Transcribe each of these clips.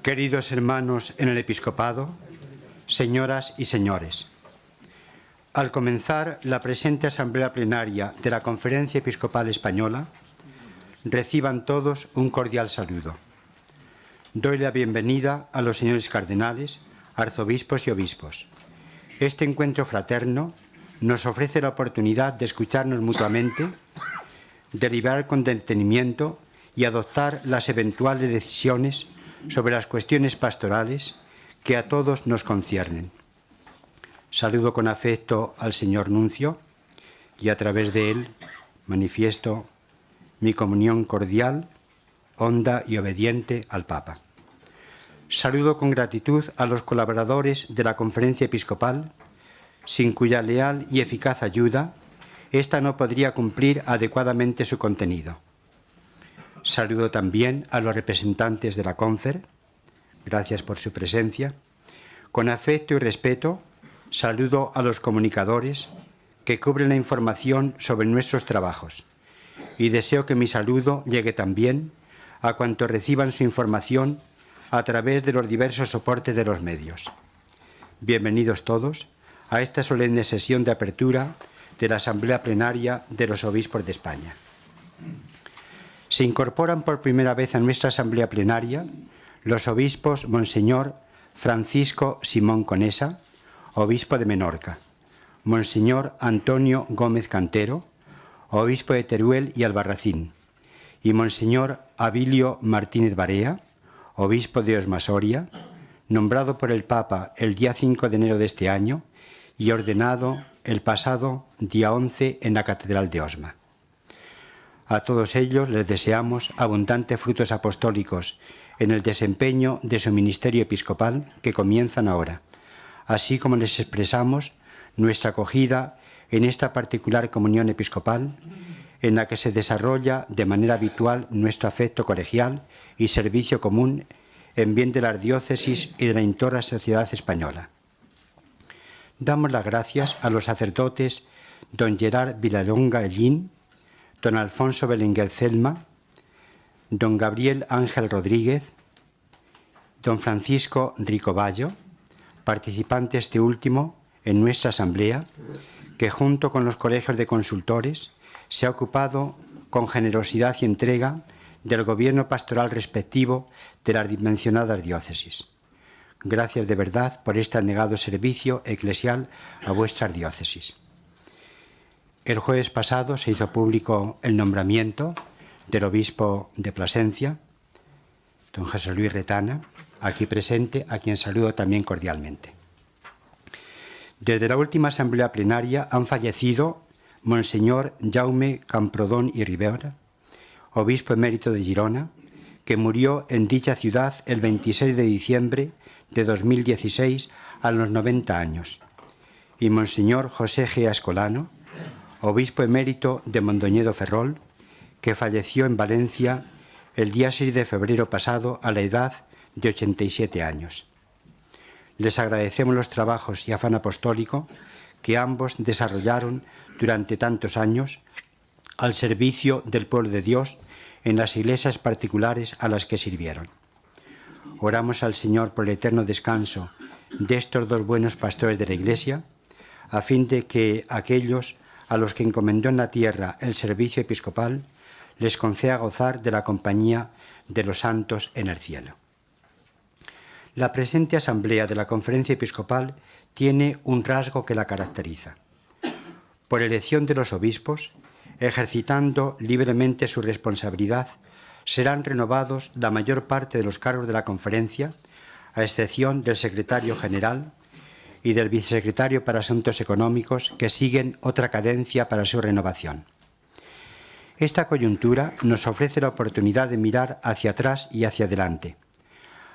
Queridos hermanos en el episcopado, señoras y señores, al comenzar la presente asamblea plenaria de la Conferencia Episcopal Española, reciban todos un cordial saludo. Doy la bienvenida a los señores cardenales, arzobispos y obispos. Este encuentro fraterno nos ofrece la oportunidad de escucharnos mutuamente, deliberar con detenimiento y adoptar las eventuales decisiones sobre las cuestiones pastorales que a todos nos conciernen. Saludo con afecto al señor nuncio y a través de él manifiesto mi comunión cordial, honda y obediente al Papa. Saludo con gratitud a los colaboradores de la Conferencia Episcopal, sin cuya leal y eficaz ayuda, ésta no podría cumplir adecuadamente su contenido. Saludo también a los representantes de la Confer, gracias por su presencia. Con afecto y respeto, saludo a los comunicadores que cubren la información sobre nuestros trabajos y deseo que mi saludo llegue también a cuantos reciban su información a través de los diversos soportes de los medios. Bienvenidos todos a esta solemne sesión de apertura de la Asamblea Plenaria de los Obispos de España. Se incorporan por primera vez a nuestra Asamblea Plenaria los obispos Monseñor Francisco Simón Conesa, obispo de Menorca, Monseñor Antonio Gómez Cantero, obispo de Teruel y Albarracín, y Monseñor Abilio Martínez Barea, obispo de Osma Soria, nombrado por el Papa el día 5 de enero de este año y ordenado el pasado día 11 en la Catedral de Osma. A todos ellos les deseamos abundantes frutos apostólicos en el desempeño de su ministerio episcopal que comienzan ahora, así como les expresamos nuestra acogida en esta particular comunión episcopal en la que se desarrolla de manera habitual nuestro afecto colegial y servicio común en bien de las diócesis y de la toda sociedad española. Damos las gracias a los sacerdotes don Gerard Villalonga Ellín, don Alfonso Belenguer Celma, don Gabriel Ángel Rodríguez, don Francisco Rico Bayo, participante este último en nuestra asamblea, que junto con los colegios de consultores se ha ocupado con generosidad y entrega del gobierno pastoral respectivo de las mencionadas diócesis. Gracias de verdad por este abnegado servicio eclesial a vuestras diócesis. El jueves pasado se hizo público el nombramiento del obispo de Plasencia, don José Luis Retana, aquí presente, a quien saludo también cordialmente. Desde la última asamblea plenaria han fallecido Monseñor Jaume Camprodón y Rivera, obispo emérito de Girona, que murió en dicha ciudad el 26 de diciembre de 2016 a los 90 años, y Monseñor José G. Ascolano, obispo emérito de Mondoñedo Ferrol, que falleció en Valencia el día 6 de febrero pasado a la edad de 87 años. Les agradecemos los trabajos y afán apostólico que ambos desarrollaron durante tantos años al servicio del pueblo de Dios en las iglesias particulares a las que sirvieron. Oramos al Señor por el eterno descanso de estos dos buenos pastores de la Iglesia, a fin de que aquellos a los que encomendó en la tierra el servicio episcopal les conceda gozar de la compañía de los santos en el cielo. La presente asamblea de la Conferencia Episcopal tiene un rasgo que la caracteriza. Por elección de los obispos, ejercitando libremente su responsabilidad, serán renovados la mayor parte de los cargos de la Conferencia, a excepción del secretario general y del vicesecretario para Asuntos Económicos, que siguen otra cadencia para su renovación. Esta coyuntura nos ofrece la oportunidad de mirar hacia atrás y hacia adelante,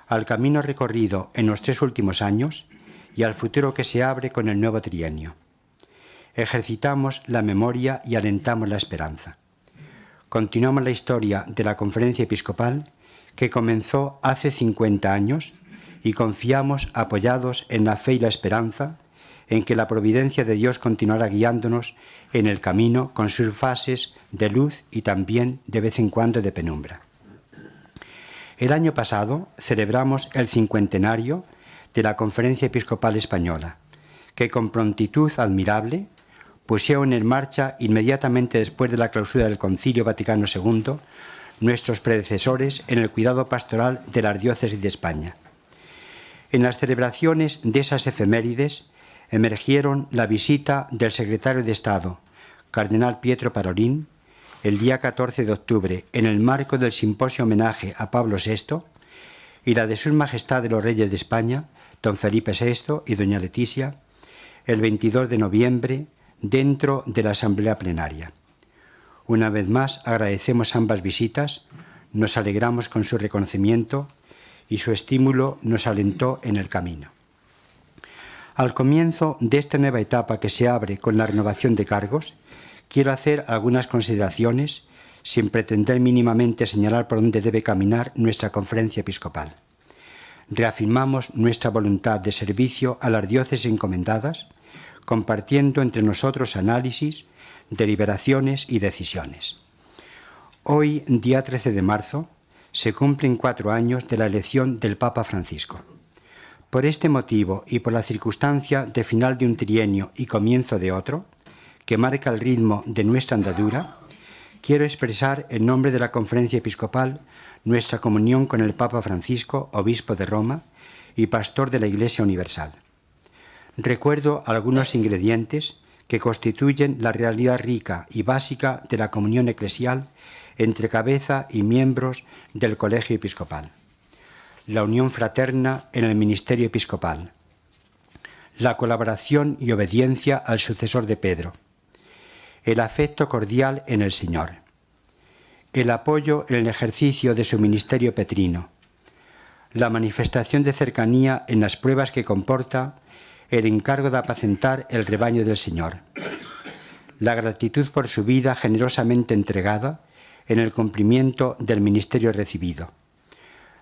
al camino recorrido en los 3 últimos años y al futuro que se abre con el nuevo trienio. Ejercitamos la memoria y alentamos la esperanza. Continuamos la historia de la Conferencia Episcopal que comenzó hace 50 años y confiamos, apoyados en la fe y la esperanza, en que la providencia de Dios continuará guiándonos en el camino con sus fases de luz y también de vez en cuando de penumbra. El año pasado celebramos el 50º de la Conferencia Episcopal Española, que con prontitud admirable pusieron en marcha inmediatamente después de la clausura del Concilio Vaticano II nuestros predecesores en el cuidado pastoral de la Arquidiócesis de España. En las celebraciones de esas efemérides emergieron la visita del secretario de Estado, cardenal Pietro Parolin, el día 14 de octubre, en el marco del simposio homenaje a Pablo VI, y la de Sus Majestades los Reyes de España, don Felipe VI y doña Leticia, el 22 de noviembre, dentro de la Asamblea Plenaria. Una vez más agradecemos ambas visitas, nos alegramos con su reconocimiento y su estímulo nos alentó en el camino. Al comienzo de esta nueva etapa que se abre con la renovación de cargos, quiero hacer algunas consideraciones sin pretender mínimamente señalar por dónde debe caminar nuestra conferencia episcopal. Reafirmamos nuestra voluntad de servicio a las diócesis encomendadas, compartiendo entre nosotros análisis, deliberaciones y decisiones. Hoy, día 13 de marzo, se cumplen 4 años de la elección del Papa Francisco. Por este motivo y por la circunstancia de final de un trienio y comienzo de otro, que marca el ritmo de nuestra andadura, quiero expresar en nombre de la Conferencia Episcopal nuestra comunión con el Papa Francisco, obispo de Roma y pastor de la Iglesia Universal. Recuerdo algunos ingredientes que constituyen la realidad rica y básica de la comunión eclesial entre cabeza y miembros del Colegio Episcopal. La unión fraterna en el ministerio episcopal, la colaboración y obediencia al sucesor de Pedro, el afecto cordial en el Señor, el apoyo en el ejercicio de su ministerio petrino, la manifestación de cercanía en las pruebas que comporta el encargo de apacentar el rebaño del Señor, la gratitud por su vida generosamente entregada en el cumplimiento del ministerio recibido,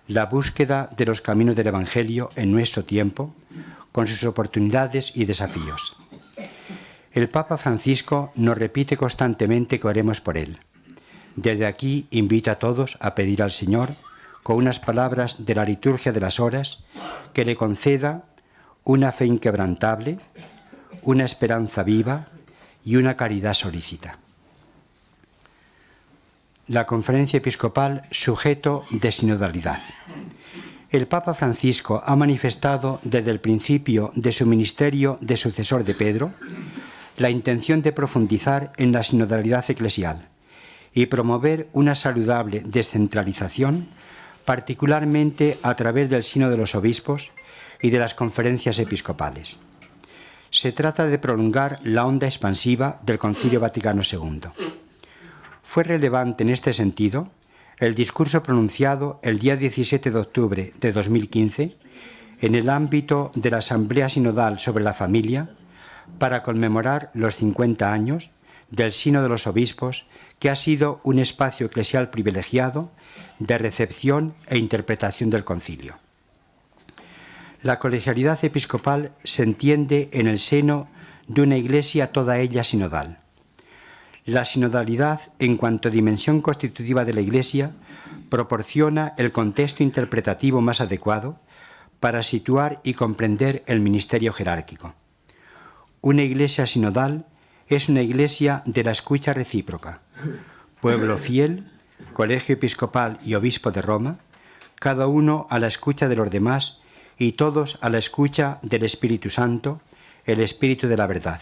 la búsqueda de los caminos del Evangelio en nuestro tiempo, con sus oportunidades y desafíos. El Papa Francisco nos repite constantemente que oremos por él. Desde aquí invito a todos a pedir al Señor, con unas palabras de la liturgia de las horas, que le conceda una fe inquebrantable, una esperanza viva y una caridad solícita. La Conferencia Episcopal, sujeto de sinodalidad. El Papa Francisco ha manifestado desde el principio de su ministerio de sucesor de Pedro la intención de profundizar en la sinodalidad eclesial y promover una saludable descentralización, particularmente a través del Sínodo de los Obispos y de las conferencias episcopales. Se trata de prolongar la onda expansiva del Concilio Vaticano II. Fue relevante en este sentido el discurso pronunciado el día 17 de octubre de 2015 en el ámbito de la Asamblea Sinodal sobre la Familia para conmemorar los 50 años del Sínodo de los Obispos, que ha sido un espacio eclesial privilegiado de recepción e interpretación del Concilio. La colegialidad episcopal se entiende en el seno de una Iglesia toda ella sinodal. La sinodalidad, en cuanto a dimensión constitutiva de la Iglesia, proporciona el contexto interpretativo más adecuado para situar y comprender el ministerio jerárquico. Una Iglesia sinodal es una Iglesia de la escucha recíproca. Pueblo fiel, Colegio Episcopal y Obispo de Roma, cada uno a la escucha de los demás y todos a la escucha del Espíritu Santo, el Espíritu de la verdad,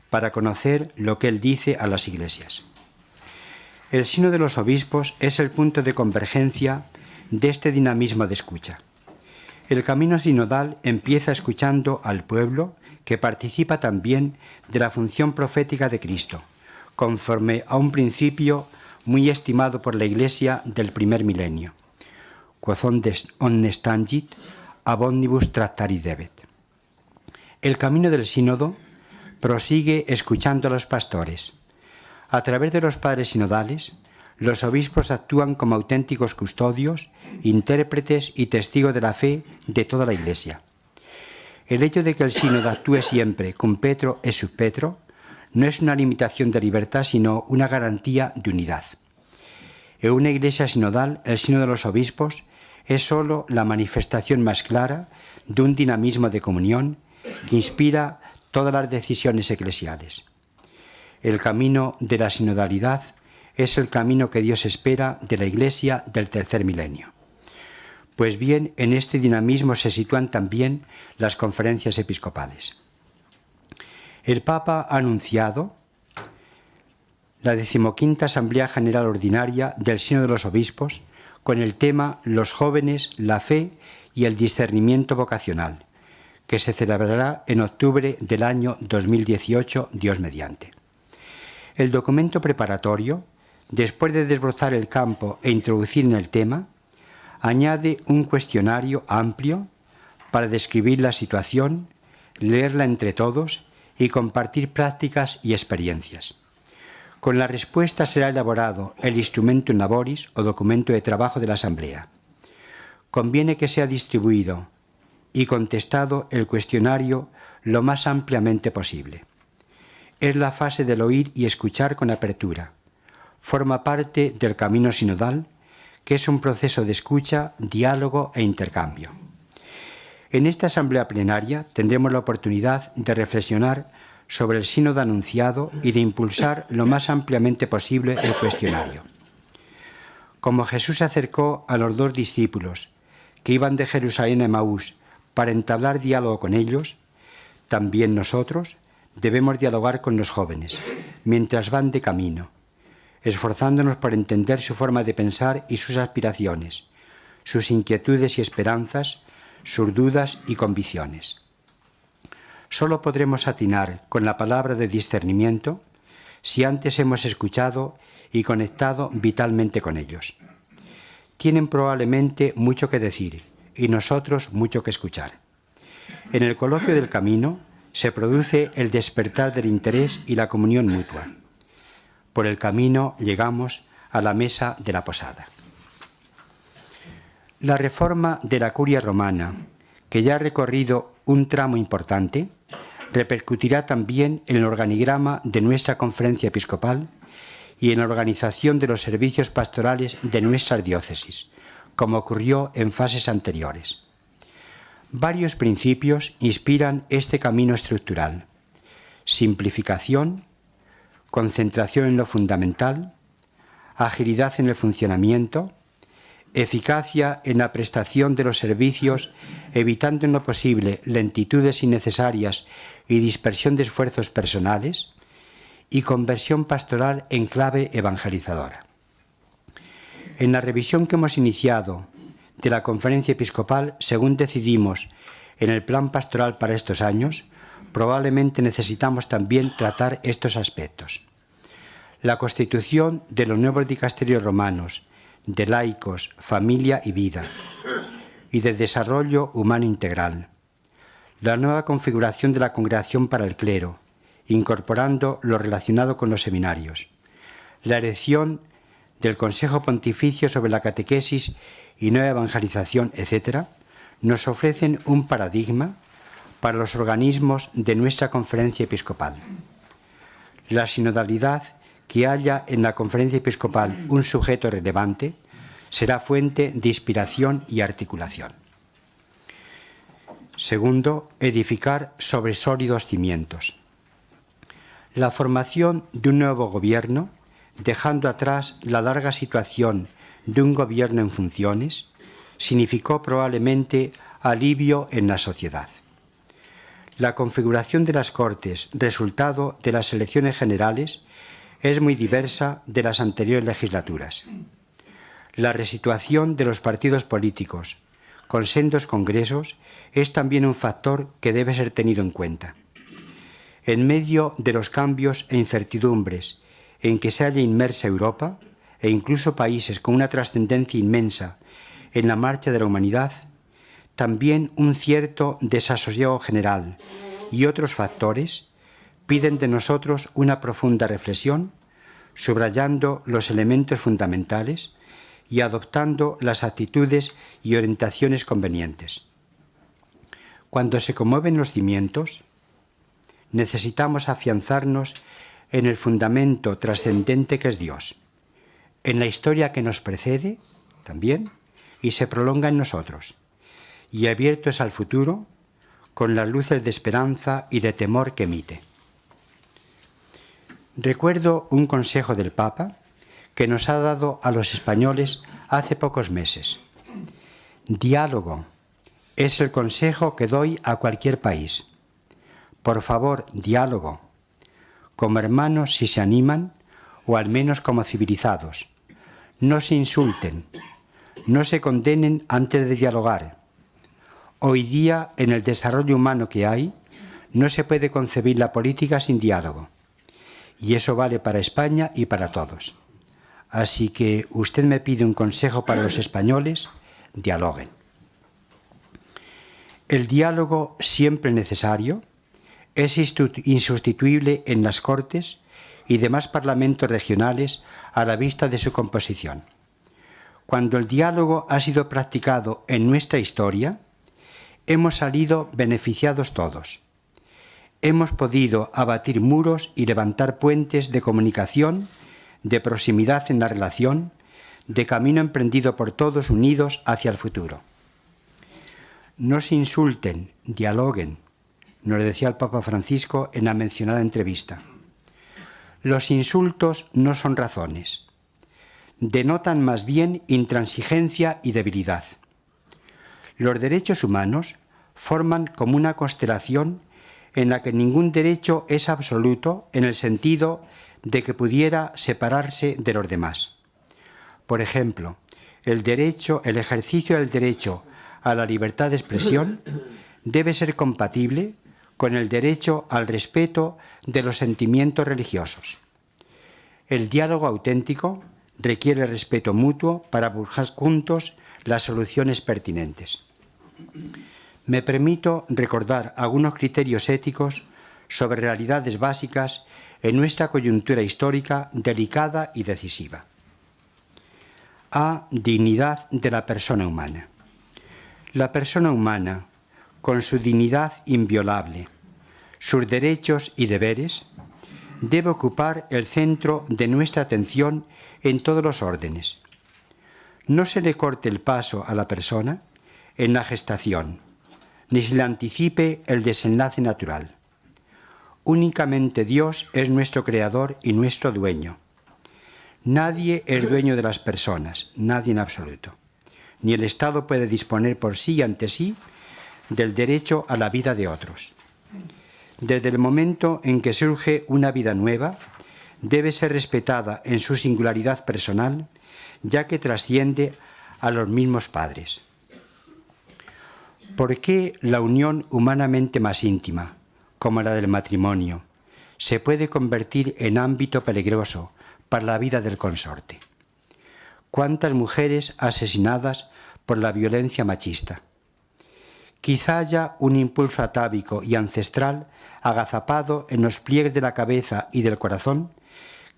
para conocer lo que Él dice a las iglesias. El Sínodo de los Obispos es el punto de convergencia de este dinamismo de escucha. El camino sinodal empieza escuchando al pueblo que participa también de la función profética de Cristo, conforme a un principio muy estimado por la Iglesia del primer milenio. Quod omnes tangit, ab omnibus tractari debet. El camino del sínodo prosigue escuchando a los pastores. A través de los padres sinodales, los obispos actúan como auténticos custodios, intérpretes y testigos de la fe de toda la Iglesia. El hecho de que el sínodo actúe siempre cum Petro et sub Petro no es una limitación de libertad, sino una garantía de unidad. En una Iglesia sinodal, el sínodo de los obispos es sólo la manifestación más clara de un dinamismo de comunión que inspira todas las decisiones eclesiales. El camino de la sinodalidad es el camino que Dios espera de la Iglesia del tercer milenio. Pues bien, en este dinamismo se sitúan también las conferencias episcopales. El Papa ha anunciado la 15ª Asamblea General Ordinaria del Sínodo de los Obispos con el tema Los jóvenes, la fe y el discernimiento vocacional, que se celebrará en octubre del año 2018, Dios mediante. El documento preparatorio, después de desbrozar el campo e introducir en el tema, añade un cuestionario amplio para describir la situación, leerla entre todos y compartir prácticas y experiencias. Con la respuesta será elaborado el Instrumentum Laboris o documento de trabajo de la Asamblea. Conviene que sea distribuido y contestado el cuestionario lo más ampliamente posible. Es la fase del oír y escuchar con apertura. Forma parte del camino sinodal, que es un proceso de escucha, diálogo e intercambio. En esta asamblea plenaria tendremos la oportunidad de reflexionar sobre el sínodo anunciado y de impulsar lo más ampliamente posible el cuestionario. Como Jesús se acercó a los 2 discípulos que iban de Jerusalén a Emaús para entablar diálogo con ellos, también nosotros debemos dialogar con los jóvenes mientras van de camino, esforzándonos por entender su forma de pensar y sus aspiraciones, sus inquietudes y esperanzas, sus dudas y convicciones. Solo podremos atinar con la palabra de discernimiento si antes hemos escuchado y conectado vitalmente con ellos. Tienen probablemente mucho que decir y nosotros mucho que escuchar. En el coloquio del camino se produce el despertar del interés y la comunión mutua. Por el camino llegamos a la mesa de la posada. La reforma de la curia romana, que ya ha recorrido un tramo importante, repercutirá también en el organigrama de nuestra conferencia episcopal y en la organización de los servicios pastorales de nuestras diócesis, como ocurrió en fases anteriores. Varios principios inspiran este camino estructural: simplificación, concentración en lo fundamental, agilidad en el funcionamiento, eficacia en la prestación de los servicios, evitando en lo posible lentitudes innecesarias y dispersión de esfuerzos personales, y conversión pastoral en clave evangelizadora. En la revisión que hemos iniciado de la Conferencia Episcopal, según decidimos en el plan pastoral para estos años, probablemente necesitamos también tratar estos aspectos. La constitución de los nuevos dicasterios romanos, de laicos, familia y vida, y de desarrollo humano integral. La nueva configuración de la congregación para el clero, incorporando lo relacionado con los seminarios. La elección del Consejo Pontificio sobre la catequesis y nueva evangelización, etc., nos ofrecen un paradigma para los organismos de nuestra conferencia episcopal. La sinodalidad que haya en la conferencia episcopal un sujeto relevante será fuente de inspiración y articulación. Segundo, edificar sobre sólidos cimientos. La formación de un nuevo gobierno, dejando atrás la larga situación de un gobierno en funciones, significó probablemente alivio en la sociedad. La configuración de las Cortes, resultado de las elecciones generales, es muy diversa de las anteriores legislaturas. La resituación de los partidos políticos, con sendos congresos, es también un factor que debe ser tenido en cuenta. En medio de los cambios e incertidumbres en que se halla inmersa Europa, e incluso países con una trascendencia inmensa en la marcha de la humanidad, también un cierto desasosiego general y otros factores piden de nosotros una profunda reflexión, subrayando los elementos fundamentales y adoptando las actitudes y orientaciones convenientes. Cuando se conmueven los cimientos, necesitamos afianzarnos en el fundamento trascendente que es Dios. En la historia que nos precede, también, y se prolonga en nosotros, y abiertos al futuro con las luces de esperanza y de temor que emite. Recuerdo un consejo del Papa que nos ha dado a los españoles hace pocos meses. Diálogo es el consejo que doy a cualquier país. Por favor, diálogo, como hermanos si se animan, o al menos como civilizados. No se insulten, no se condenen antes de dialogar. Hoy día, en el desarrollo humano que hay, no se puede concebir la política sin diálogo. Y eso vale para España y para todos. Así que usted me pide un consejo para los españoles, dialoguen. El diálogo, siempre necesario, es insustituible en las Cortes y demás parlamentos regionales a la vista de su composición. Cuando el diálogo ha sido practicado en nuestra historia, hemos salido beneficiados todos. Hemos podido abatir muros y levantar puentes de comunicación, de proximidad en la relación, de camino emprendido por todos unidos hacia el futuro. No se insulten, dialoguen, nos decía el Papa Francisco en la mencionada entrevista. Los insultos no son razones. Denotan más bien intransigencia y debilidad. Los derechos humanos forman como una constelación en la que ningún derecho es absoluto en el sentido de que pudiera separarse de los demás. Por ejemplo, el ejercicio del derecho a la libertad de expresión debe ser compatible con el derecho al respeto de los sentimientos religiosos. El diálogo auténtico requiere respeto mutuo para buscar juntos las soluciones pertinentes. Me permito recordar algunos criterios éticos sobre realidades básicas en nuestra coyuntura histórica delicada y decisiva. A. Dignidad de la persona humana. La persona humana, con su dignidad inviolable, sus derechos y deberes, debe ocupar el centro de nuestra atención en todos los órdenes. No se le corte el paso a la persona en la gestación, ni se le anticipe el desenlace natural. Únicamente Dios es nuestro creador y nuestro dueño. Nadie es dueño de las personas, nadie en absoluto. Ni el Estado puede disponer por sí y ante sí del derecho a la vida de otros. Desde el momento en que surge una vida nueva, debe ser respetada en su singularidad personal, ya que trasciende a los mismos padres. ¿Por qué la unión humanamente más íntima, como la del matrimonio, se puede convertir en ámbito peligroso para la vida del consorte? ¿Cuántas mujeres asesinadas por la violencia machista? Quizá haya un impulso atávico y ancestral agazapado en los pliegues de la cabeza y del corazón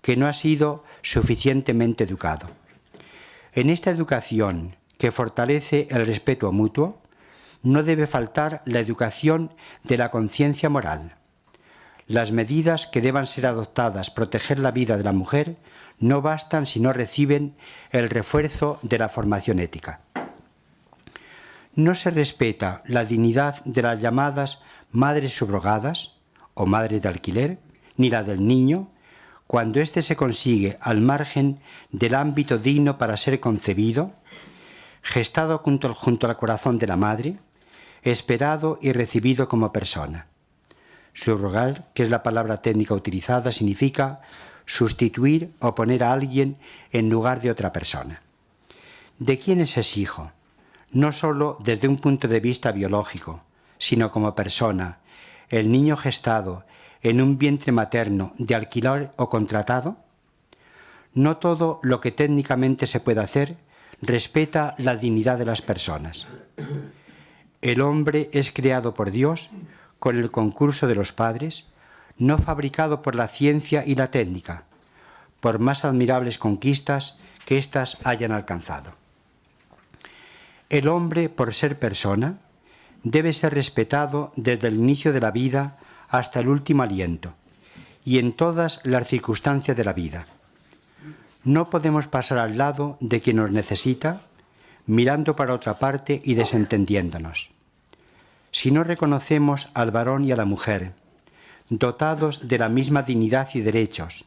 que no ha sido suficientemente educado. En esta educación que fortalece el respeto mutuo, no debe faltar la educación de la conciencia moral. Las medidas que deban ser adoptadas para proteger la vida de la mujer no bastan si no reciben el refuerzo de la formación ética. No se respeta la dignidad de las llamadas madres subrogadas o madres de alquiler, ni la del niño, cuando éste se consigue al margen del ámbito digno para ser concebido, gestado junto al corazón de la madre, esperado y recibido como persona. Subrogar, que es la palabra técnica utilizada, significa sustituir o poner a alguien en lugar de otra persona. ¿De quién es hijo? No solo desde un punto de vista biológico, sino como persona, el niño gestado en un vientre materno de alquiler o contratado. No todo lo que técnicamente se puede hacer respeta la dignidad de las personas. El hombre es creado por Dios con el concurso de los padres, no fabricado por la ciencia y la técnica, por más admirables conquistas que éstas hayan alcanzado. El hombre, por ser persona, debe ser respetado desde el inicio de la vida hasta el último aliento y en todas las circunstancias de la vida. No podemos pasar al lado de quien nos necesita, mirando para otra parte y desentendiéndonos. Si no reconocemos al varón y a la mujer, dotados de la misma dignidad y derechos,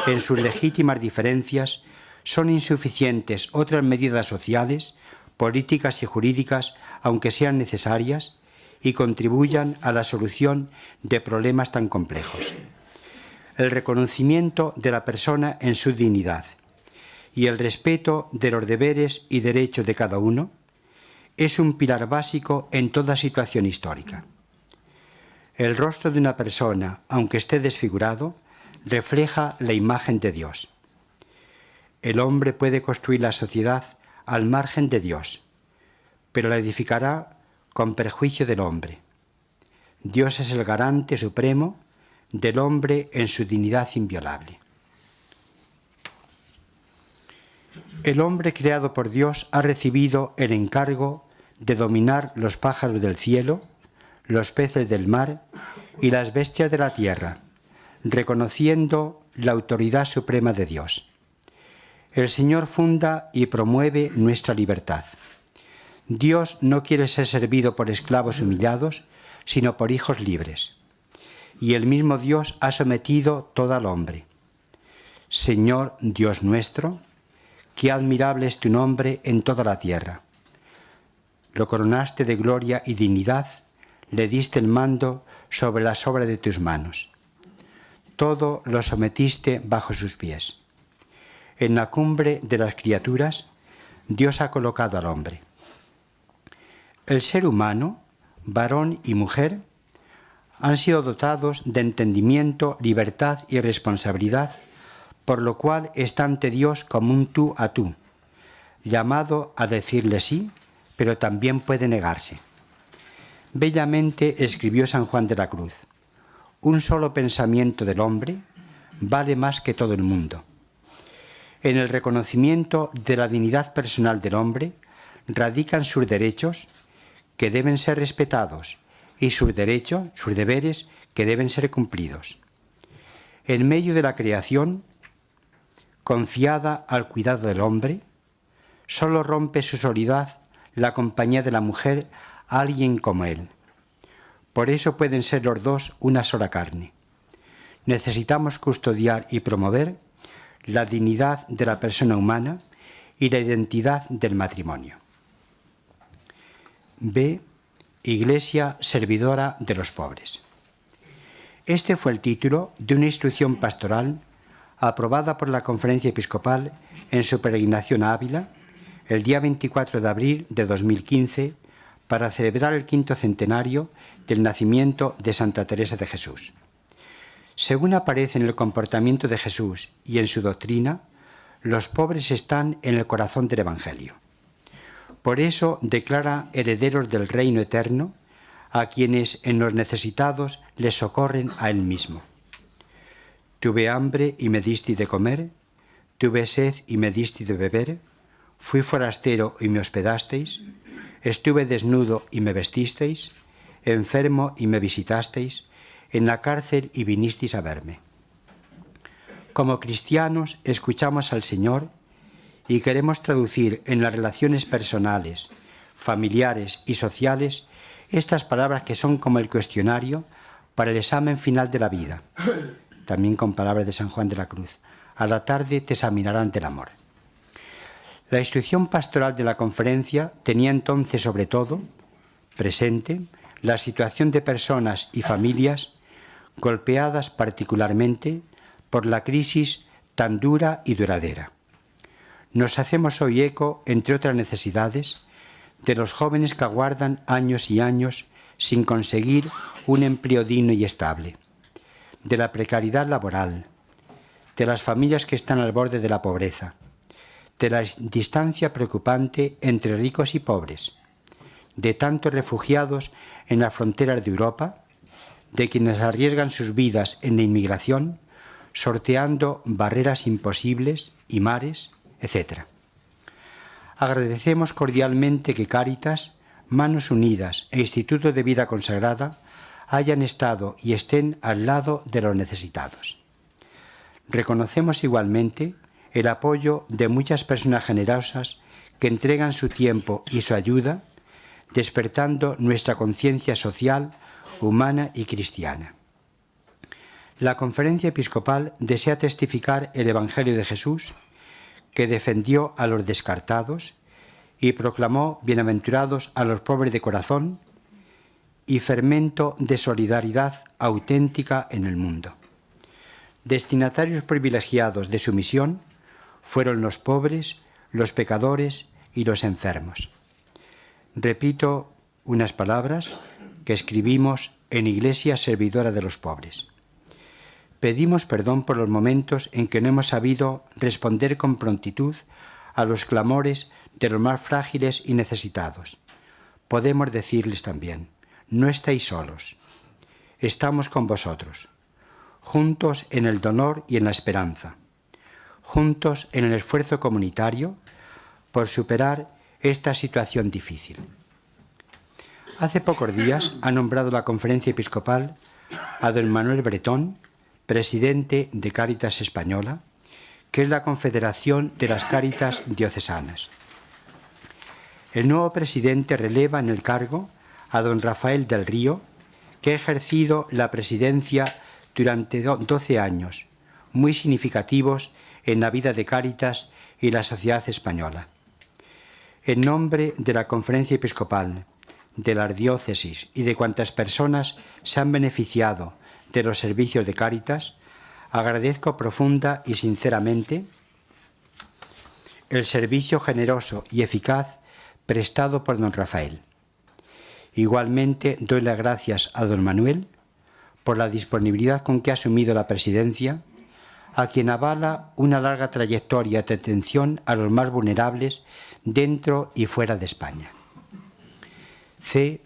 en sus legítimas diferencias, son insuficientes otras medidas sociales, políticas y jurídicas, aunque sean necesarias, y contribuyan a la solución de problemas tan complejos. El reconocimiento de la persona en su dignidad y el respeto de los deberes y derechos de cada uno es un pilar básico en toda situación histórica. El rostro de una persona, aunque esté desfigurado, refleja la imagen de Dios. El hombre puede construir la sociedad al margen de Dios, pero la edificará con perjuicio del hombre. Dios es el garante supremo del hombre en su dignidad inviolable. El hombre creado por Dios ha recibido el encargo de dominar los pájaros del cielo, los peces del mar y las bestias de la tierra, reconociendo la autoridad suprema de Dios. El Señor funda y promueve nuestra libertad. Dios no quiere ser servido por esclavos humillados, sino por hijos libres. Y el mismo Dios ha sometido todo al hombre. Señor Dios nuestro, qué admirable es tu nombre en toda la tierra. Lo coronaste de gloria y dignidad, le diste el mando sobre las obras de tus manos. Todo lo sometiste bajo sus pies. En la cumbre de las criaturas, Dios ha colocado al hombre. El ser humano, varón y mujer, han sido dotados de entendimiento, libertad y responsabilidad, por lo cual está ante Dios como un tú a tú, llamado a decirle sí, pero también puede negarse. Bellamente escribió San Juan de la Cruz: un solo pensamiento del hombre vale más que todo el mundo. En el reconocimiento de la dignidad personal del hombre radican sus derechos, que deben ser respetados, y sus deberes, que deben ser cumplidos. En medio de la creación, confiada al cuidado del hombre, solo rompe su soledad la compañía de la mujer a alguien como él. Por eso pueden ser los dos una sola carne. Necesitamos custodiar y promover la dignidad de la persona humana y la identidad del matrimonio. B. Iglesia servidora de los pobres. Este fue el título de una instrucción pastoral aprobada por la Conferencia Episcopal en su peregrinación a Ávila el día 24 de abril de 2015 para celebrar el 5º centenario del nacimiento de Santa Teresa de Jesús. Según aparece en el comportamiento de Jesús y en su doctrina, los pobres están en el corazón del Evangelio. Por eso declara herederos del reino eterno a quienes en los necesitados les socorren a él mismo. Tuve hambre y me disteis de comer, tuve sed y me disteis de beber, fui forastero y me hospedasteis, estuve desnudo y me vestisteis, enfermo y me visitasteis, en la cárcel y vinisteis a verme. Como cristianos escuchamos al Señor y queremos traducir en las relaciones personales, familiares y sociales estas palabras que son como el cuestionario para el examen final de la vida. También con palabras de San Juan de la Cruz: a la tarde te examinarán del amor. La instrucción pastoral de la conferencia tenía entonces sobre todo presente la situación de personas y familias golpeadas particularmente por la crisis tan dura y duradera. Nos hacemos hoy eco, entre otras necesidades, de los jóvenes que aguardan años y años sin conseguir un empleo digno y estable, de la precariedad laboral, de las familias que están al borde de la pobreza, de la distancia preocupante entre ricos y pobres, de tantos refugiados en las fronteras de Europa, de quienes arriesgan sus vidas en la inmigración, sorteando barreras imposibles y mares, etc. Agradecemos cordialmente que Cáritas, Manos Unidas e Instituto de Vida Consagrada hayan estado y estén al lado de los necesitados. Reconocemos igualmente el apoyo de muchas personas generosas que entregan su tiempo y su ayuda, despertando nuestra conciencia social, humana y cristiana. La Conferencia Episcopal desea testificar el Evangelio de Jesús, que defendió a los descartados y proclamó bienaventurados a los pobres de corazón y fermento de solidaridad auténtica en el mundo. Destinatarios privilegiados de su misión fueron los pobres, los pecadores y los enfermos. Repito unas palabras que escribimos en Iglesia Servidora de los Pobres. Pedimos perdón por los momentos en que no hemos sabido responder con prontitud a los clamores de los más frágiles y necesitados. Podemos decirles también: no estáis solos, estamos con vosotros, juntos en el dolor y en la esperanza, juntos en el esfuerzo comunitario por superar esta situación difícil. Hace pocos días ha nombrado la Conferencia Episcopal a don Manuel Bretón, presidente de Cáritas Española, que es la Confederación de las Cáritas Diocesanas. El nuevo presidente releva en el cargo a don Rafael del Río, que ha ejercido la presidencia durante 12 años, muy significativos en la vida de Cáritas y la sociedad española. En nombre de la Conferencia Episcopal, de las diócesis y de cuantas personas se han beneficiado de los servicios de Cáritas, agradezco profunda y sinceramente el servicio generoso y eficaz prestado por don Rafael. Igualmente doy las gracias a don Manuel por la disponibilidad con que ha asumido la presidencia, a quien avala una larga trayectoria de atención a los más vulnerables dentro y fuera de España. C.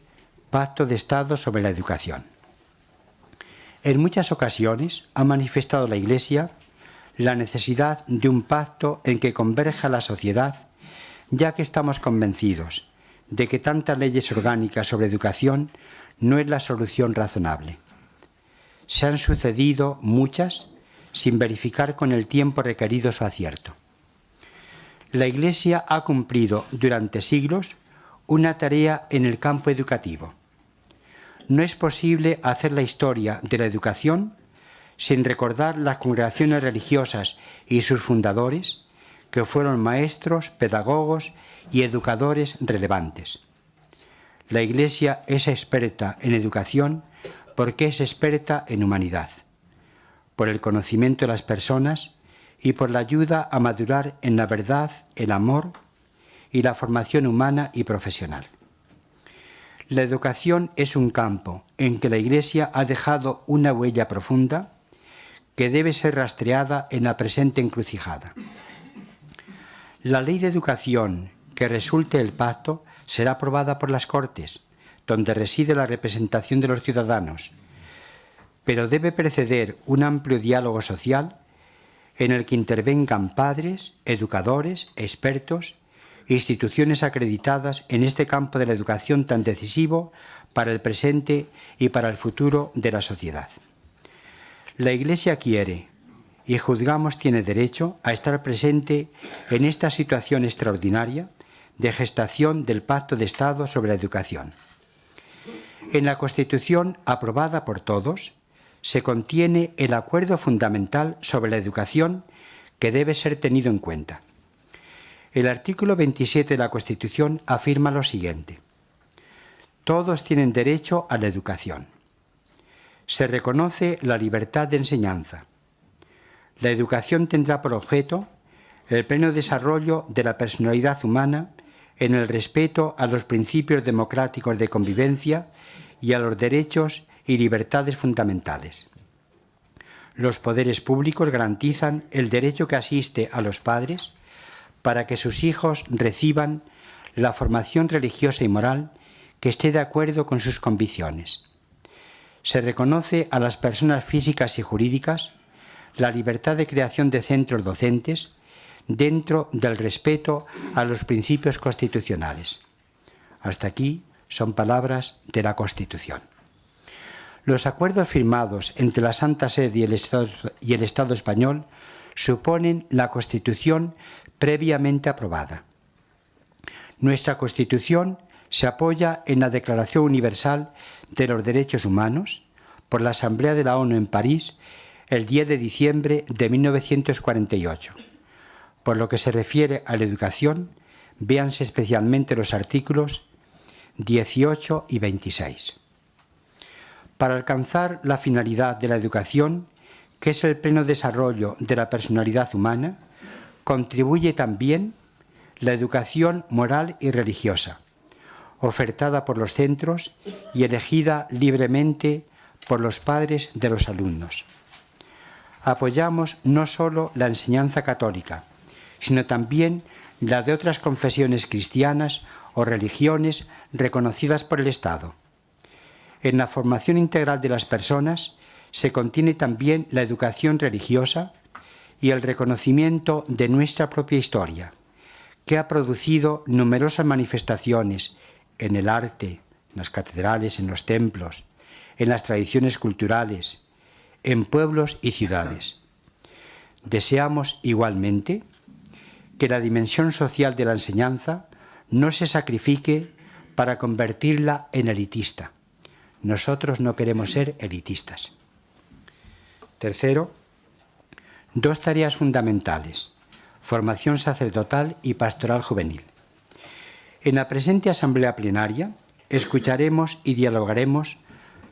Pacto de Estado sobre la educación. En muchas ocasiones ha manifestado la Iglesia la necesidad de un pacto en que converja la sociedad, ya que estamos convencidos de que tantas leyes orgánicas sobre educación no es la solución razonable. Se han sucedido muchas sin verificar con el tiempo requerido su acierto. La Iglesia ha cumplido durante siglos una tarea en el campo educativo. No es posible hacer la historia de la educación sin recordar las congregaciones religiosas y sus fundadores, que fueron maestros, pedagogos y educadores relevantes. La Iglesia es experta en educación porque es experta en humanidad, por el conocimiento de las personas y por la ayuda a madurar en la verdad, el amor y la formación humana y profesional. La educación es un campo en que la Iglesia ha dejado una huella profunda que debe ser rastreada en la presente encrucijada. La ley de educación que resulte del pacto será aprobada por las Cortes, donde reside la representación de los ciudadanos, pero debe preceder un amplio diálogo social en el que intervengan padres, educadores, expertos, instituciones acreditadas en este campo de la educación tan decisivo para el presente y para el futuro de la sociedad. La Iglesia quiere, y juzgamos tiene derecho, a estar presente en esta situación extraordinaria de gestación del Pacto de Estado sobre la educación. En la Constitución aprobada por todos se contiene el acuerdo fundamental sobre la educación que debe ser tenido en cuenta. El artículo 27 de la Constitución afirma lo siguiente: todos tienen derecho a la educación. Se reconoce la libertad de enseñanza. La educación tendrá por objeto el pleno desarrollo de la personalidad humana en el respeto a los principios democráticos de convivencia y a los derechos y libertades fundamentales. Los poderes públicos garantizan el derecho que asiste a los padres para que sus hijos reciban la formación religiosa y moral que esté de acuerdo con sus convicciones. Se reconoce a las personas físicas y jurídicas la libertad de creación de centros docentes dentro del respeto a los principios constitucionales. Hasta aquí son palabras de la Constitución. Los acuerdos firmados entre la Santa Sede y el Estado español suponen la Constitución previamente aprobada. Nuestra Constitución se apoya en la Declaración Universal de los Derechos Humanos por la Asamblea de la ONU en París el 10 de diciembre de 1948. Por lo que se refiere a la educación, véanse especialmente los artículos 18 y 26. Para alcanzar la finalidad de la educación, que es el pleno desarrollo de la personalidad humana, contribuye también la educación moral y religiosa, ofertada por los centros y elegida libremente por los padres de los alumnos. Apoyamos no solo la enseñanza católica, sino también la de otras confesiones cristianas o religiones reconocidas por el Estado. En la formación integral de las personas se contiene también la educación religiosa y el reconocimiento de nuestra propia historia, que ha producido numerosas manifestaciones en el arte, en las catedrales, en los templos, en las tradiciones culturales, en pueblos y ciudades. Deseamos igualmente que la dimensión social de la enseñanza no se sacrifique para convertirla en elitista. Nosotros no queremos ser elitistas. Tercero, dos tareas fundamentales: formación sacerdotal y pastoral juvenil. En la presente asamblea plenaria escucharemos y dialogaremos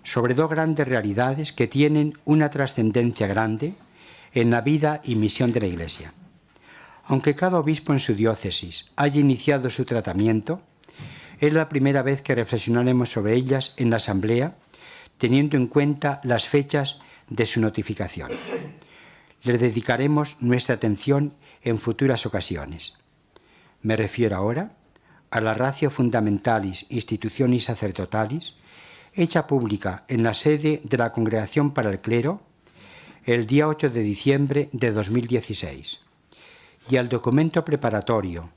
sobre dos grandes realidades que tienen una trascendencia grande en la vida y misión de la Iglesia. Aunque cada obispo en su diócesis haya iniciado su tratamiento, es la primera vez que reflexionaremos sobre ellas en la asamblea, teniendo en cuenta las fechas de su notificación. Les dedicaremos nuestra atención en futuras ocasiones. Me refiero ahora a la Ratio Fundamentalis Institutionis Sacerdotalis, hecha pública en la sede de la Congregación para el Clero el día 8 de diciembre de 2016, y al documento preparatorio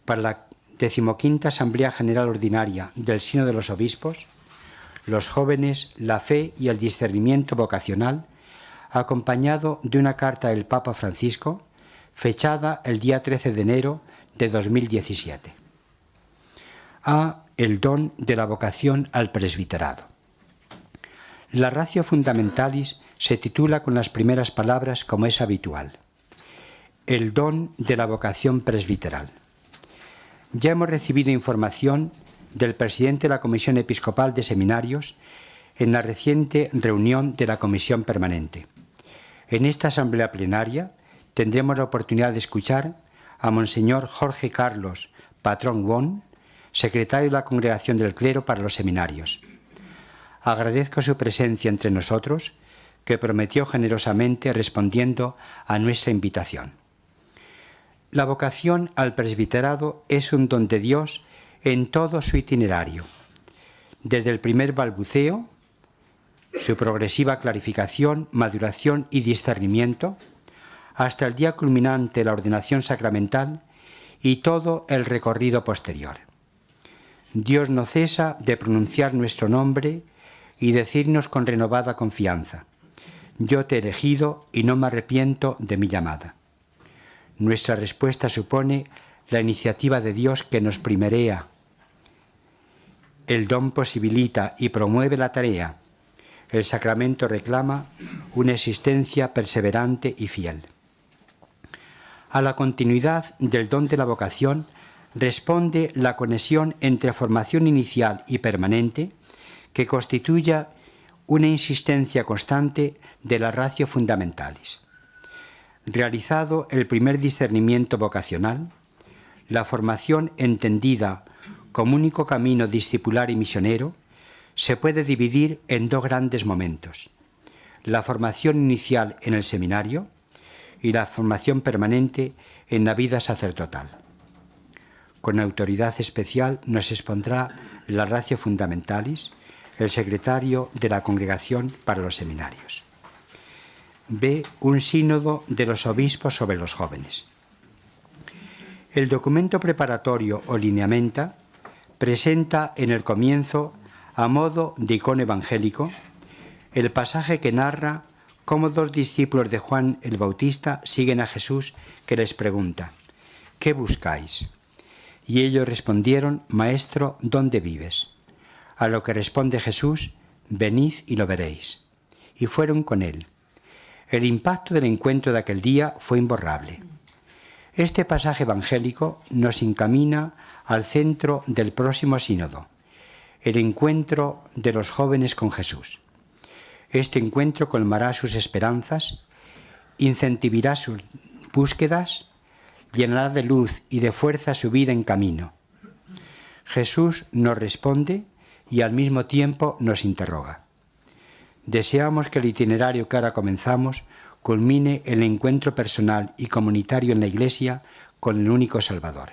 para la 15ª Asamblea General Ordinaria del Sínodo de los Obispos, los jóvenes, la fe y el discernimiento vocacional, acompañado de una carta del Papa Francisco, fechada el día 13 de enero de 2017. A. El don de la vocación al presbiterado. La Ratio Fundamentalis se titula con las primeras palabras, como es habitual: el don de la vocación presbiteral. Ya hemos recibido información del presidente de la Comisión Episcopal de Seminarios en la reciente reunión de la Comisión Permanente. En esta asamblea plenaria tendremos la oportunidad de escuchar a Monseñor Jorge Carlos Patrón Won, secretario de la Congregación del Clero para los Seminarios. Agradezco su presencia entre nosotros, que prometió generosamente respondiendo a nuestra invitación. La vocación al presbiterado es un don de Dios en todo su itinerario, desde el primer balbuceo, su progresiva clarificación, maduración y discernimiento, hasta el día culminante de la ordenación sacramental y todo el recorrido posterior. Dios no cesa de pronunciar nuestro nombre y decirnos con renovada confianza: yo te he elegido y no me arrepiento de mi llamada. Nuestra respuesta supone la iniciativa de Dios que nos primerea. El don posibilita y promueve la tarea. El sacramento reclama una existencia perseverante y fiel. A la continuidad del don de la vocación responde la conexión entre formación inicial y permanente, que constituya una insistencia constante de la Ratio Fundamentalis. Realizado el primer discernimiento vocacional, la formación entendida como único camino discipular y misionero se puede dividir en dos grandes momentos: la formación inicial en el seminario y la formación permanente en la vida sacerdotal. Con autoridad especial nos expondrá la Ratio Fundamentalis el secretario de la Congregación para los Seminarios. B. Un sínodo de los obispos sobre los jóvenes. El documento preparatorio o lineamenta presenta en el comienzo, a modo de icono evangélico, el pasaje que narra cómo dos discípulos de Juan el Bautista siguen a Jesús, que les pregunta: ¿qué buscáis? Y ellos respondieron: Maestro, ¿dónde vives? A lo que responde Jesús: Venid y lo veréis. Y fueron con él. El impacto del encuentro de aquel día fue imborrable. Este pasaje evangélico nos encamina al centro del próximo sínodo, el encuentro de los jóvenes con Jesús. Este encuentro colmará sus esperanzas, incentivará sus búsquedas, llenará de luz y de fuerza su vida en camino. Jesús nos responde y al mismo tiempo nos interroga. Deseamos que el itinerario que ahora comenzamos culmine el encuentro personal y comunitario en la Iglesia con el único Salvador.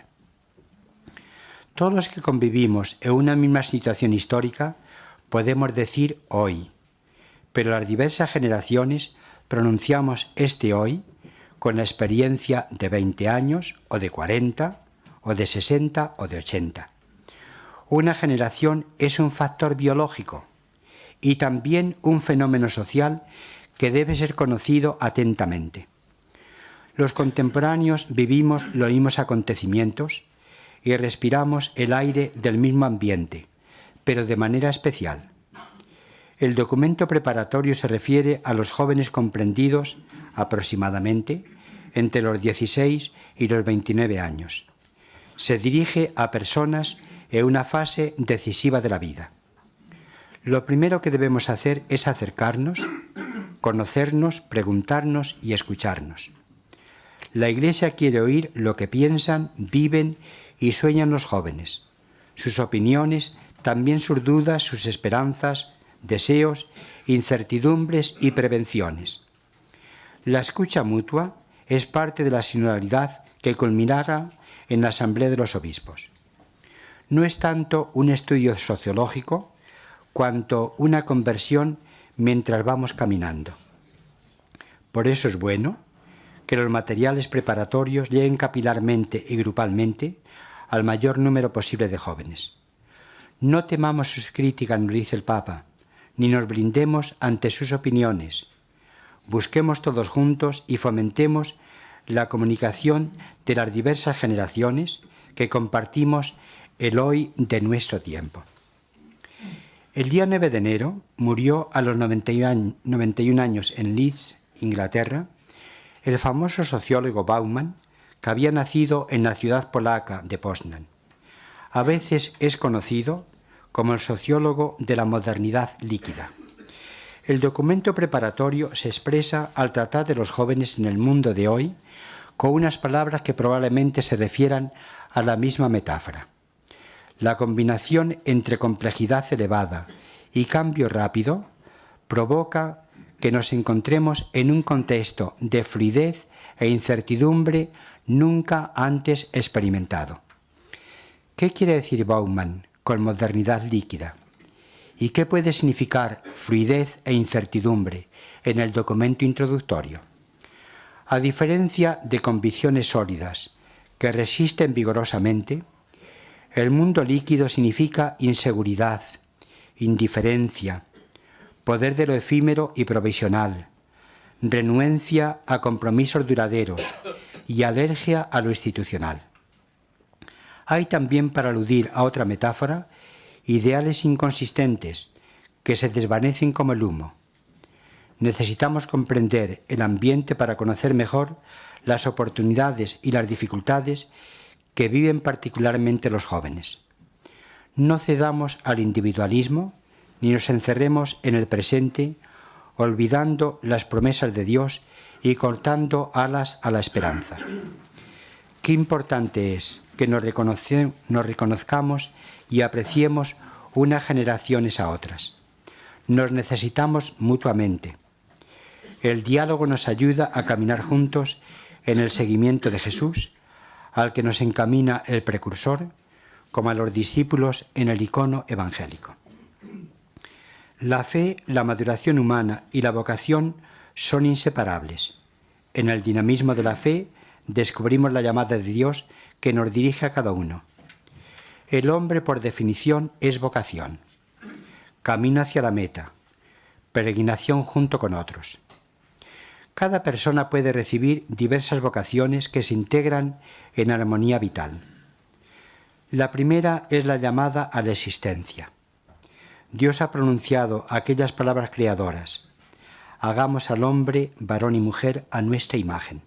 Todos los que convivimos en una misma situación histórica podemos decir hoy, pero las diversas generaciones pronunciamos este hoy con la experiencia de 20 años, o de 40, o de 60, o de 80. Una generación es un factor biológico y también un fenómeno social que debe ser conocido atentamente. Los contemporáneos vivimos los mismos acontecimientos y respiramos el aire del mismo ambiente, pero de manera especial. El documento preparatorio se refiere a los jóvenes comprendidos aproximadamente entre los 16 y los 29 años. Se dirige a personas en una fase decisiva de la vida. Lo primero que debemos hacer es acercarnos, conocernos, preguntarnos y escucharnos. La Iglesia quiere oír lo que piensan, viven y sueñan los jóvenes, sus opiniones, también sus dudas, sus esperanzas, deseos, incertidumbres y prevenciones. La escucha mutua es parte de la sinodalidad que culminará en la Asamblea de los Obispos. No es tanto un estudio sociológico cuanto una conversión mientras vamos caminando. Por eso es bueno que los materiales preparatorios lleguen capilarmente y grupalmente al mayor número posible de jóvenes. No temamos sus críticas, nos dice el Papa, ni nos blindemos ante sus opiniones. Busquemos todos juntos y fomentemos la comunicación de las diversas generaciones que compartimos el hoy de nuestro tiempo. El día 9 de enero murió a los 91 años en Leeds, Inglaterra, el famoso sociólogo Bauman, que había nacido en la ciudad polaca de Poznań. A veces es conocido como el sociólogo de la modernidad líquida. El documento preparatorio se expresa al tratar de los jóvenes en el mundo de hoy con unas palabras que probablemente se refieran a la misma metáfora. La combinación entre complejidad elevada y cambio rápido provoca que nos encontremos en un contexto de fluidez e incertidumbre nunca antes experimentado. ¿Qué quiere decir Bauman con modernidad líquida? ¿Y qué puede significar fluidez e incertidumbre en el documento introductorio? A diferencia de convicciones sólidas que resisten vigorosamente, el mundo líquido significa inseguridad, indiferencia, poder de lo efímero y provisional, renuencia a compromisos duraderos y alergia a lo institucional. Hay también, para aludir a otra metáfora, ideales inconsistentes que se desvanecen como el humo. Necesitamos comprender el ambiente para conocer mejor las oportunidades y las dificultades que viven particularmente los jóvenes. No cedamos al individualismo ni nos encerremos en el presente, olvidando las promesas de Dios y cortando alas a la esperanza. Qué importante es que nos reconozcamos y apreciemos unas generaciones a otras. Nos necesitamos mutuamente. El diálogo nos ayuda a caminar juntos en el seguimiento de Jesús, al que nos encamina el precursor, como a los discípulos en el icono evangélico. La fe, la maduración humana y la vocación son inseparables. En el dinamismo de la fe descubrimos la llamada de Dios que nos dirige a cada uno. El hombre, por definición, es vocación, camino hacia la meta, peregrinación junto con otros. Cada persona puede recibir diversas vocaciones que se integran en armonía vital. La primera es la llamada a la existencia. Dios ha pronunciado aquellas palabras creadoras: hagamos al hombre, varón y mujer, a nuestra imagen.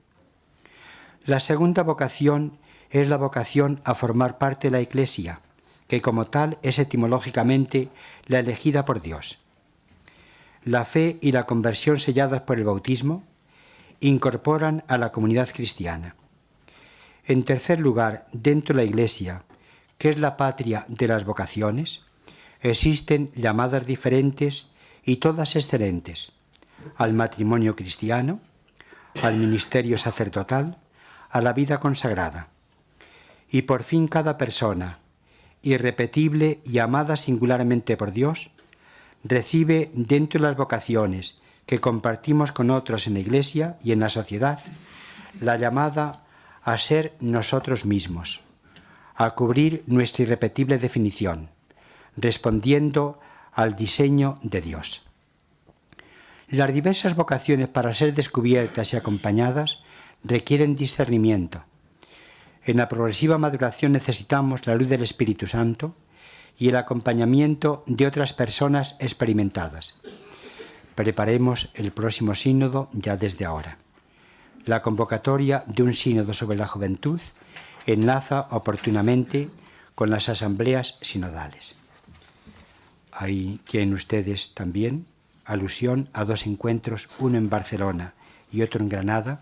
La segunda vocación es la vocación a formar parte de la Iglesia, que como tal es etimológicamente la elegida por Dios. La fe y la conversión selladas por el bautismo incorporan a la comunidad cristiana. En tercer lugar, dentro de la Iglesia, que es la patria de las vocaciones, existen llamadas diferentes y todas excelentes: al matrimonio cristiano, al ministerio sacerdotal, a la vida consagrada. Y por fin cada persona, irrepetible y amada singularmente por Dios, recibe dentro de las vocaciones que compartimos con otros en la Iglesia y en la sociedad la llamada a ser nosotros mismos, a cubrir nuestra irrepetible definición, respondiendo al diseño de Dios. Las diversas vocaciones, para ser descubiertas y acompañadas, requieren discernimiento. En la progresiva maduración necesitamos la luz del Espíritu Santo y el acompañamiento de otras personas experimentadas. Preparemos el próximo sínodo ya desde ahora. La convocatoria de un sínodo sobre la juventud enlaza oportunamente con las asambleas sinodales. Ahí tienen ustedes también alusión a dos encuentros, uno en Barcelona y otro en Granada,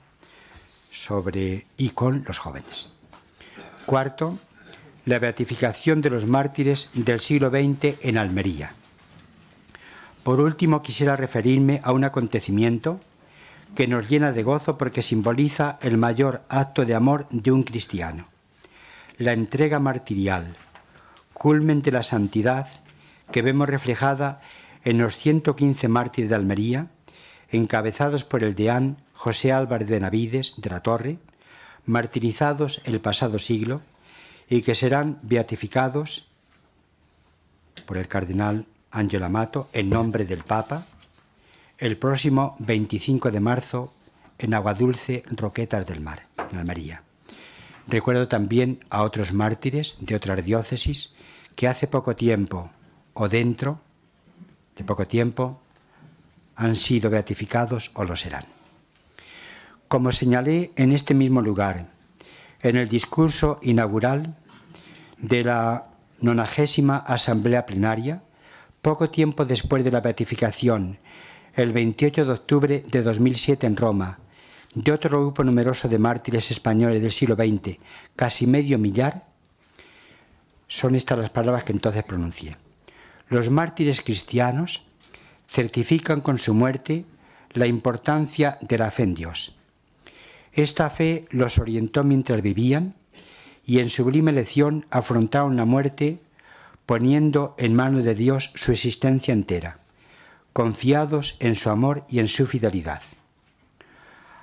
sobre y con los jóvenes. Cuarto, la beatificación de los mártires del siglo XX en Almería. Por último, quisiera referirme a un acontecimiento que nos llena de gozo porque simboliza el mayor acto de amor de un cristiano: la entrega martirial, culmen de la santidad que vemos reflejada en los 115 mártires de Almería, encabezados por el deán José Álvarez de Benavides de la Torre, martirizados el pasado siglo y que serán beatificados por el cardenal Ángelo Amato en nombre del Papa el próximo 25 de marzo en Aguadulce, Roquetas del Mar, en Almería. Recuerdo también a otros mártires de otras diócesis que hace poco tiempo o dentro de poco tiempo han sido beatificados o lo serán. Como señalé en este mismo lugar, en el discurso inaugural de la 90ª Asamblea Plenaria, poco tiempo después de la beatificación, el 28 de octubre de 2007 en Roma, de otro grupo numeroso de mártires españoles del siglo XX, casi medio millar, son estas las palabras que entonces pronuncié. Los mártires cristianos certifican con su muerte la importancia de la fe en Dios. Esta fe los orientó mientras vivían y en sublime lección afrontaron la muerte poniendo en manos de Dios su existencia entera, confiados en su amor y en su fidelidad.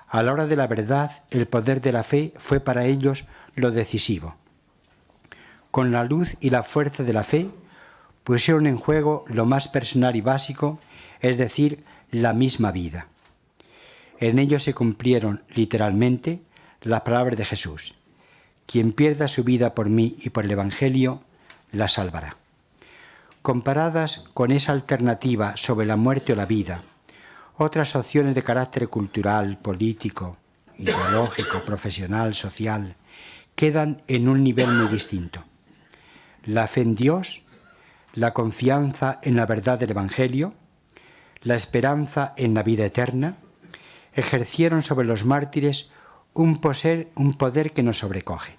A la hora de la verdad, el poder de la fe fue para ellos lo decisivo. Con la luz y la fuerza de la fe, pusieron en juego lo más personal y básico, es decir, la misma vida. En ello se cumplieron literalmente las palabras de Jesús: quien pierda su vida por mí y por el Evangelio, la salvará. Comparadas con esa alternativa sobre la muerte o la vida, otras opciones de carácter cultural, político, ideológico, profesional, social, quedan en un nivel muy distinto. La fe en Dios, la confianza en la verdad del Evangelio, la esperanza en la vida eterna, ejercieron sobre los mártires un poder que nos sobrecoge.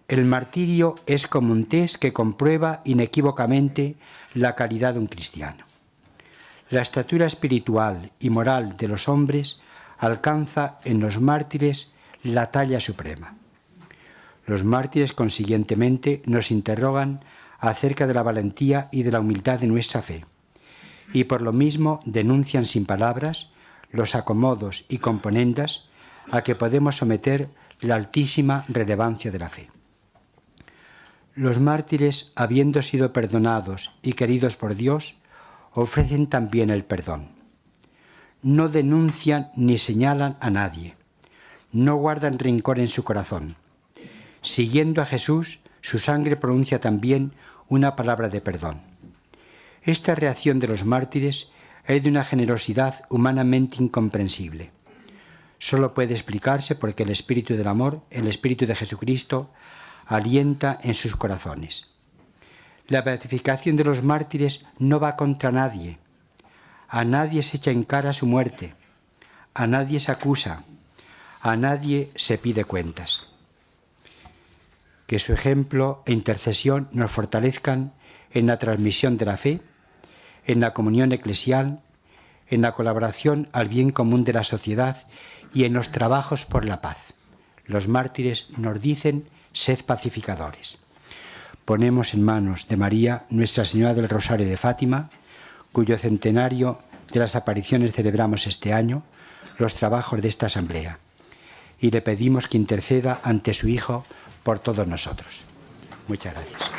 El martirio es como un test que comprueba inequívocamente la calidad de un cristiano. La estatura espiritual y moral de los hombres alcanza en los mártires la talla suprema. Los mártires, consiguientemente, nos interrogan acerca de la valentía y de la humildad de nuestra fe, y por lo mismo denuncian sin palabras los acomodos y componendas a que podemos someter la altísima relevancia de la fe. Los mártires, habiendo sido perdonados y queridos por Dios, ofrecen también el perdón. No denuncian ni señalan a nadie. No guardan rencor en su corazón. Siguiendo a Jesús, Su sangre pronuncia también una palabra de perdón. Esta reacción de los mártires es de una generosidad humanamente incomprensible. Solo puede explicarse porque el espíritu del amor, el espíritu de Jesucristo, alienta en sus corazones. La beatificación de los mártires no va contra nadie. A nadie se echa en cara su muerte. A nadie se acusa. A nadie se pide cuentas. Que su ejemplo e intercesión nos fortalezcan en la transmisión de la fe, en la comunión eclesial, en la colaboración al bien común de la sociedad y en los trabajos por la paz. Los mártires nos dicen: sed pacificadores. Ponemos en manos de María, Nuestra Señora del Rosario de Fátima, cuyo centenario de las apariciones celebramos este año, los trabajos de esta asamblea, y le pedimos que interceda ante su Hijo por todos nosotros. Muchas gracias.